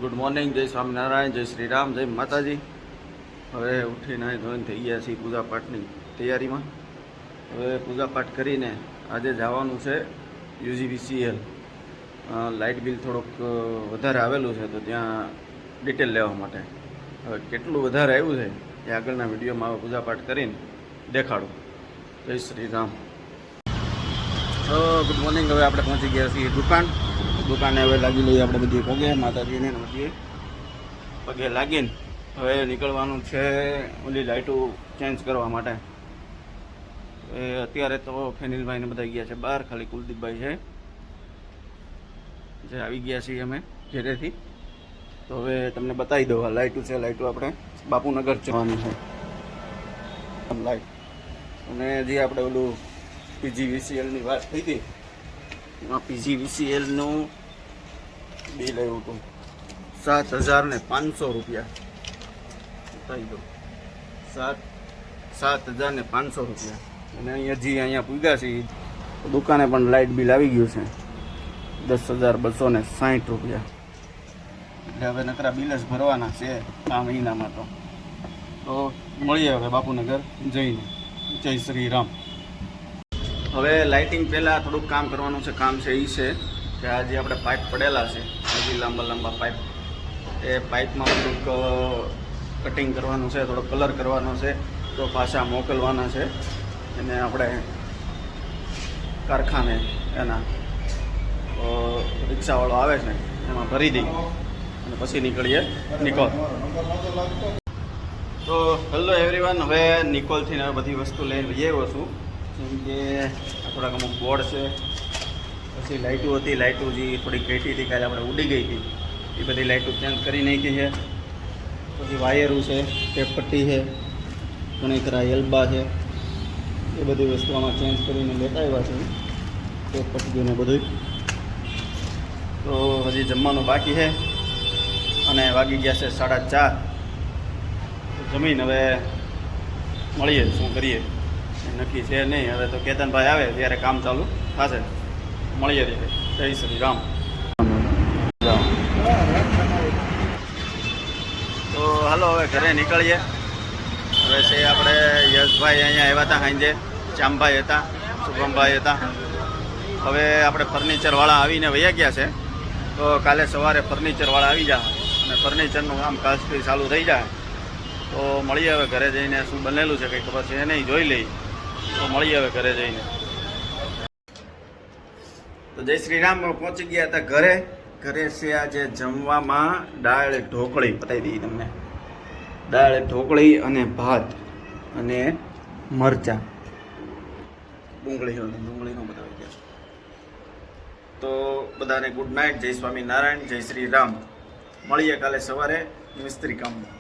Good morning, જય સ્વામિનારાયણ, જય શ્રી રામ, જય માતાજી. હવે ઉઠીને ધોઈને થઈ ગયા છીએ પૂજાપાઠની તૈયારીમાં. હવે પૂજાપાઠ કરીને આજે જવાનું છે યુજીવીસીએલ. લાઇટ બિલ થોડુંક વધારે આવેલું છે તો ત્યાં ડિટેલ લેવા માટે. હવે કેટલું વધારે આવ્યું છે એ આગળના વિડીયોમાં હવે પૂજાપાઠ કરીને દેખાડું. જય શ્રી રામ. તો ગુડ મોર્નિંગ. હવે આપણે પહોંચી ગયા છીએ દુકાને હવે લાગી લઈએ આપણે બધી પગે માતાજીને બધી પગે લાગીને હવે નીકળવાનું છે ઓલી લાઇટો ચેન્જ કરવા માટે. અત્યારે તો ફેનિલભાઈને બધા ગયા છે બહાર, ખાલી કુલદીપભાઈ છે જે આવી ગયા છીએ અમે ઘરેથી. તો હવે તમને બતાવી દઉં, આ લાઇટો છે. લાઇટો આપણે બાપુનગર જવાનું છે લાઇટ. અને જે આપણે ઓલું પીજીવીસીએલની વાત થઈ હતી, એમાં પીજીવીસીએલનું બિલ આવ્યું હતું 7,500 રૂપિયા. બતાવી દો, 7,500 રૂપિયા. અને અહીંયા પૂગ્યા છે દુકાને પણ લાઇટ બિલ આવી ગયું છે 10,260 રૂપિયા. એટલે હવે નકરા બિલ જ ભરવાના છે આ મહિનામાં. તો મળીએ હવે બાપુનગર જઈને. જય શ્રી રામ. હવે લાઇટિંગ પહેલાં થોડુંક કામ કરવાનું છે. કામ છે એ છે કે આ જે આપણે પાઇપ પડેલા છે, હજી લાંબા પાઇપ, એ પાઇપમાં થોડુંક કટિંગ કરવાનું છે, થોડો કલર કરવાનો છે, તો પાછા મોકલવાના છે એને આપણે કારખાને. એના રિક્ષાવાળો આવે છે એમાં ભરી દઈ અને પછી નિકોલ. તો હેલો એવરીવન. હવે નિકોલથી હવે બધી વસ્તુ લઈને લઈ આવ્યો છું. જેમ કે થોડાક અમુક બોર્ડ છે, પછી લાઇટો હતી, લાઇટો જે થોડીક ઘટી હતી, કાલે આપણે ઉડી ગઈ હતી, એ બધી લાઇટો ચેન્જ કરી નાખી છે. પછી વાયરો છે, ટેપ પટ્ટી છે, ઘણી ખરા એલ્બા છે, એ બધી વસ્તુ આમાં ચેન્જ કરીને લેતા આવ્યા છે, ટેપ પટ્ટીઓને બધું. તો હજી જમવાનું બાકી છે અને વાગી ગયા છે 4:30. જમીન હવે મળીએ, શું કરીએ નક્કી છે નહીં. હવે તો કેતનભાઈ આવે ત્યારે કામ ચાલુ થશે. મળીએ ત્યારે. જય શ્રી રામ. તો હાલો હવે ઘરે નીકળીએ. હવે છે આપણે યશભાઈ અહીંયા આવ્યા હતા, સાંજે ચામભાઈ હતા, શુભમભાઈ હતા. હવે આપણે ફર્નિચરવાળા આવીને વયા ગયા છે. તો કાલે સવારે ફર્નિચરવાળા આવી જાય અને ફર્નિચરનું કામ કાજથી ચાલુ થઈ જાય. તો મળીએ હવે ઘરે જઈને. શું બનેલું છે કંઈ ખબર છે નહીં, જોઈ લઈ. તો મળીએ હવે ઘરે જઈને. તો જય શ્રી રામ. પહોંચી ગયા હતા ઘરે છે આજે જમવામાં દાળ ઢોકળી. બતાવી દઈએ તમને. દાળ ઢોકળી અને ભાત અને મરચાં, ડુંગળીનો બતાવી ગયા. તો બધાને ગુડ નાઇટ. જય સ્વામિનારાયણ, જય શ્રી રામ. મળીએ કાલે સવારે મિસ્ત્રી કામમાં.